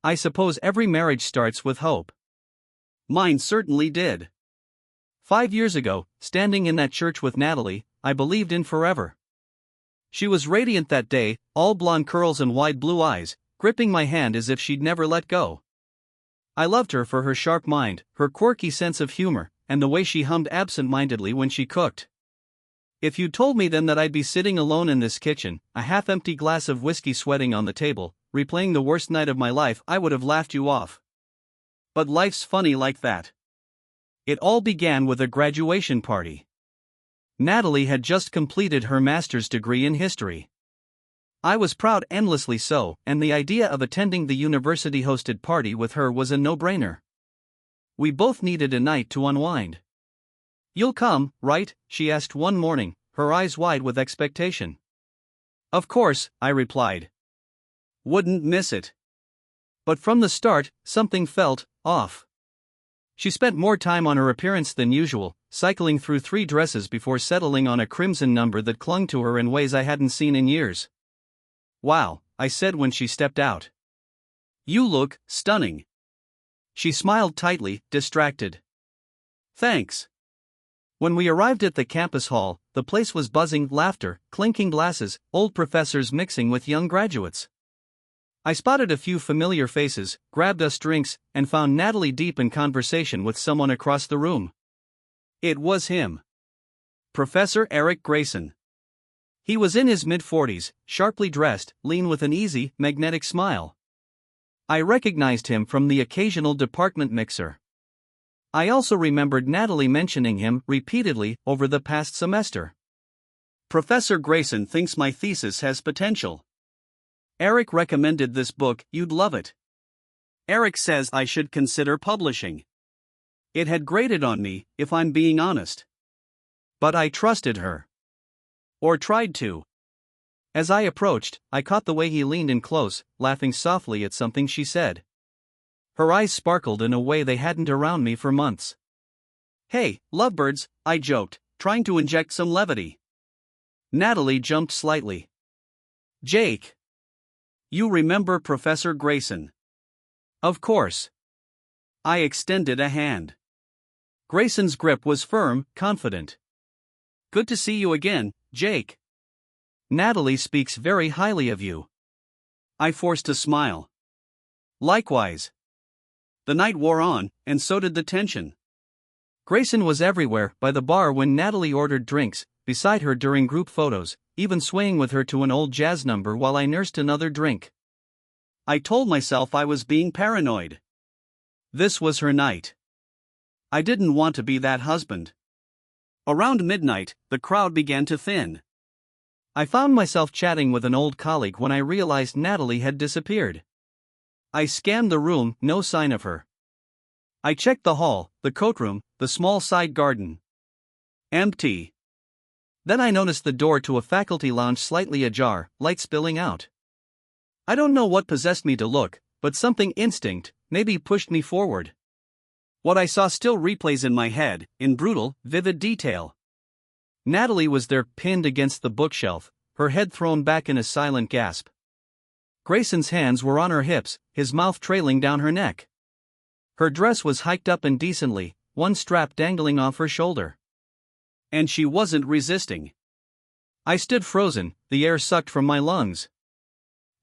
I suppose every marriage starts with hope. Mine certainly did. 5 years ago, standing in that church with Natalie, I believed in forever. She was radiant that day, all blonde curls and wide blue eyes, gripping my hand as if she'd never let go. I loved her for her sharp mind, her quirky sense of humor, and the way she hummed absent-mindedly when she cooked. If you'd told me then that I'd be sitting alone in this kitchen, a half-empty glass of whiskey sweating on the table, replaying the worst night of my life, I would have laughed you off. But life's funny like that. It all began with a graduation party. Natalie had just completed her master's degree in history. I was proud, endlessly so, and the idea of attending the university-hosted party with her was a no-brainer. We both needed a night to unwind. "You'll come, right?" she asked one morning, her eyes wide with expectation. "Of course," I replied. "Wouldn't miss it." But from the start, something felt off. She spent more time on her appearance than usual, cycling through 3 dresses before settling on a crimson number that clung to her in ways I hadn't seen in years. "Wow," I said when she stepped out. "You look stunning." She smiled tightly, distracted. "Thanks." When we arrived at the campus hall, the place was buzzing, laughter, clinking glasses, old professors mixing with young graduates. I spotted a few familiar faces, grabbed us drinks, and found Natalie deep in conversation with someone across the room. It was him. Professor Eric Grayson. He was in his mid-40s, sharply dressed, lean with an easy, magnetic smile. I recognized him from the occasional department mixer. I also remembered Natalie mentioning him repeatedly over the past semester. "Professor Grayson thinks my thesis has potential. Eric recommended this book, you'd love it. Eric says I should consider publishing." It had grated on me, if I'm being honest. But I trusted her. Or tried to. As I approached, I caught the way he leaned in close, laughing softly at something she said. Her eyes sparkled in a way they hadn't around me for months. "Hey, lovebirds," I joked, trying to inject some levity. Natalie jumped slightly. "Jake. You remember Professor Grayson?" "Of course." I extended a hand. Grayson's grip was firm, confident. "Good to see you again, Jake. Natalie speaks very highly of you." I forced a smile. "Likewise." The night wore on, and so did the tension. Grayson was everywhere, by the bar when Natalie ordered drinks, beside her during group photos, even swaying with her to an old jazz number while I nursed another drink. I told myself I was being paranoid. This was her night. I didn't want to be that husband. Around midnight, the crowd began to thin. I found myself chatting with an old colleague when I realized Natalie had disappeared. I scanned the room, no sign of her. I checked the hall, the coatroom, the small side garden. Empty. Then I noticed the door to a faculty lounge slightly ajar, light spilling out. I don't know what possessed me to look, but something instinct, maybe pushed me forward. What I saw still replays in my head, in brutal, vivid detail. Natalie was there, pinned against the bookshelf, her head thrown back in a silent gasp. Grayson's hands were on her hips, his mouth trailing down her neck. Her dress was hiked up indecently, one strap dangling off her shoulder. And she wasn't resisting. I stood frozen, the air sucked from my lungs.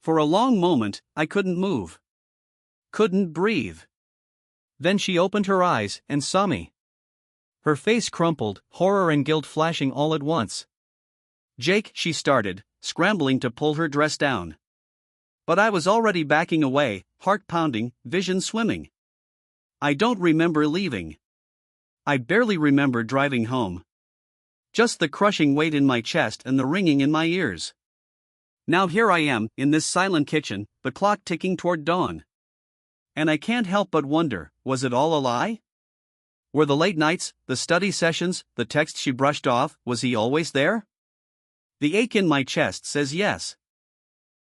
For a long moment, I couldn't move. Couldn't breathe. Then she opened her eyes and saw me. Her face crumpled, horror and guilt flashing all at once. "Jake," she started, scrambling to pull her dress down. But I was already backing away, heart pounding, vision swimming. I don't remember leaving. I barely remember driving home. Just the crushing weight in my chest and the ringing in my ears. Now here I am, in this silent kitchen, the clock ticking toward dawn. And I can't help but wonder, was it all a lie? Were the late nights, the study sessions, the texts she brushed off, was he always there? The ache in my chest says yes.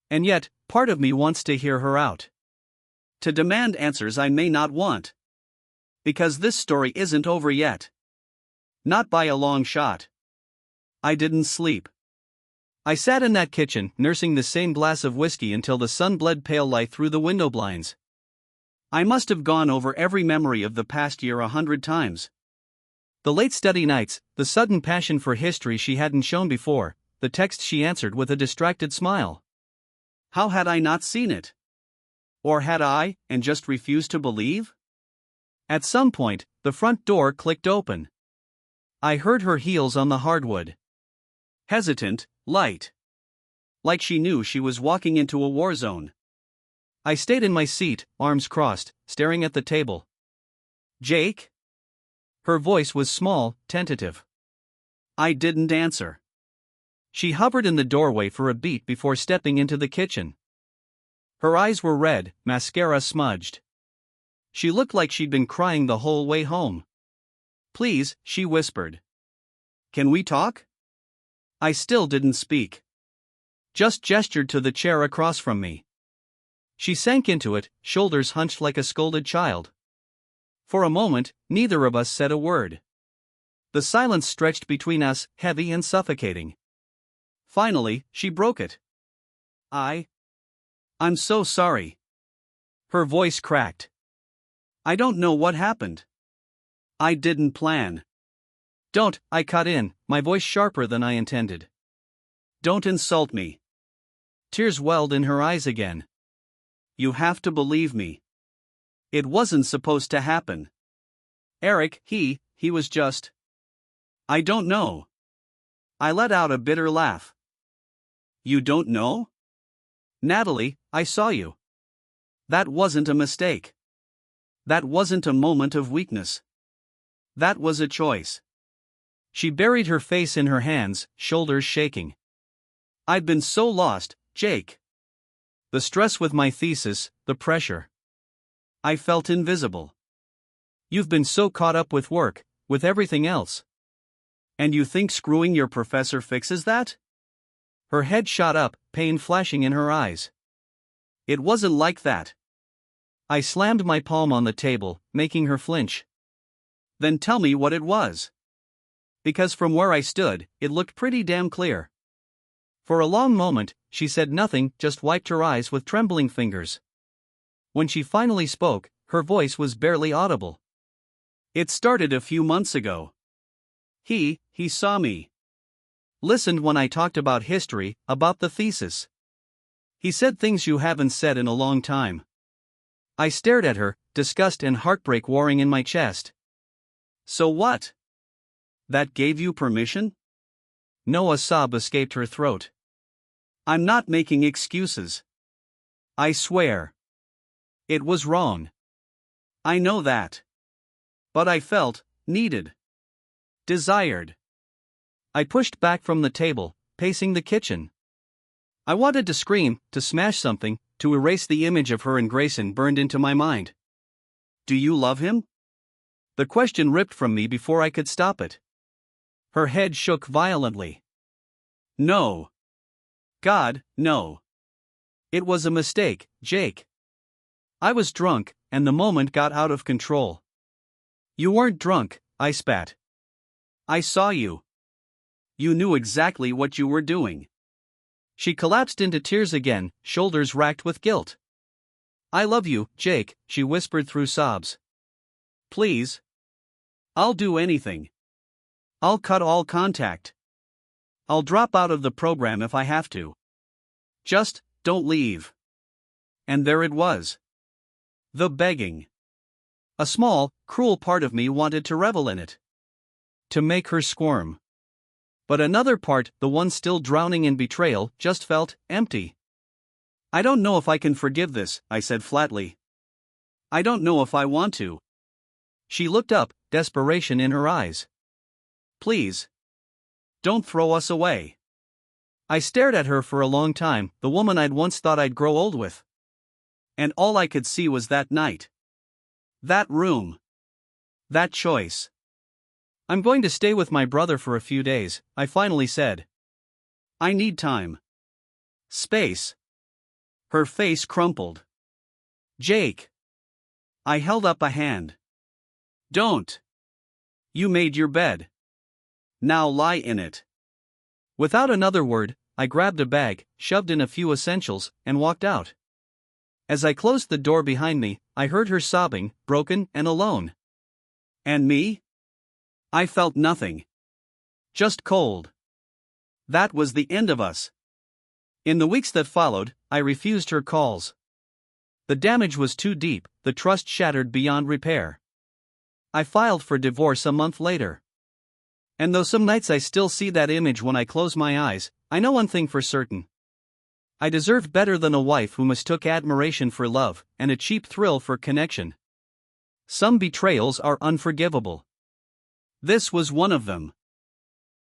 And yet, part of me wants to hear her out. To demand answers I may not want. Because this story isn't over yet. Not by a long shot. I didn't sleep. I sat in that kitchen, nursing the same glass of whiskey until the sun bled pale light through the window blinds. I must have gone over every memory of the past year 100 times. The late study nights, the sudden passion for history she hadn't shown before, the text she answered with a distracted smile. How had I not seen it? Or had I, and just refused to believe? At some point, the front door clicked open. I heard her heels on the hardwood. Hesitant, light. Like she knew she was walking into a war zone. I stayed in my seat, arms crossed, staring at the table. Jake? Her voice was small, tentative. I didn't answer. She hovered in the doorway for a beat before stepping into the kitchen. Her eyes were red, mascara smudged. She looked like she'd been crying the whole way home. Please, she whispered. Can we talk? I still didn't speak. Just gestured to the chair across from me. She sank into it, shoulders hunched like a scolded child. For a moment, neither of us said a word. The silence stretched between us, heavy and suffocating. Finally, she broke it. I'm so sorry. Her voice cracked. I don't know what happened. I didn't plan. Don't, I cut in, my voice sharper than I intended. Don't insult me. Tears welled in her eyes again. You have to believe me. It wasn't supposed to happen. Eric, he was just. I don't know. I let out a bitter laugh. You don't know? Natalie, I saw you. That wasn't a mistake. That wasn't a moment of weakness. That was a choice. She buried her face in her hands, shoulders shaking. I'd been so lost, Jake. The stress with my thesis, the pressure. I felt invisible. You've been so caught up with work, with everything else. And you think screwing your professor fixes that? Her head shot up, pain flashing in her eyes. It wasn't like that. I slammed my palm on the table, making her flinch. Then tell me what it was. Because from where I stood, it looked pretty damn clear. For a long moment, she said nothing, just wiped her eyes with trembling fingers. When she finally spoke, her voice was barely audible. It started a few months ago. He saw me. Listened when I talked about history, about the thesis. He said things you haven't said in a long time. I stared at her, disgust and heartbreak warring in my chest. So what? That gave you permission? No, a sob escaped her throat. I'm not making excuses. I swear. It was wrong. I know that. But I felt, needed. Desired. I pushed back from the table, pacing the kitchen. I wanted to scream, to smash something, to erase the image of her and Grayson burned into my mind. Do you love him? The question ripped from me before I could stop it. Her head shook violently. No. God, no. It was a mistake, Jake. I was drunk, and the moment got out of control. You weren't drunk, I spat. I saw you. You knew exactly what you were doing. She collapsed into tears again, shoulders racked with guilt. I love you, Jake, she whispered through sobs. Please. I'll do anything. I'll cut all contact. I'll drop out of the program if I have to. Just, don't leave. And there it was. The begging. A small, cruel part of me wanted to revel in it. To make her squirm. But another part, the one still drowning in betrayal, just felt empty. I don't know if I can forgive this, I said flatly. I don't know if I want to. She looked up, desperation in her eyes. Please. Don't throw us away. I stared at her for a long time, the woman I'd once thought I'd grow old with. And all I could see was that night. That room. That choice. I'm going to stay with my brother for a few days, I finally said. I need time. Space. Her face crumpled. Jake. I held up a hand. Don't. You made your bed. Now lie in it. Without another word, I grabbed a bag, shoved in a few essentials, and walked out. As I closed the door behind me, I heard her sobbing, broken and alone. And me? I felt nothing. Just cold. That was the end of us. In the weeks that followed, I refused her calls. The damage was too deep, the trust shattered beyond repair. I filed for divorce a month later. And though some nights I still see that image when I close my eyes, I know one thing for certain. I deserved better than a wife who mistook admiration for love, and a cheap thrill for connection. Some betrayals are unforgivable. This was one of them.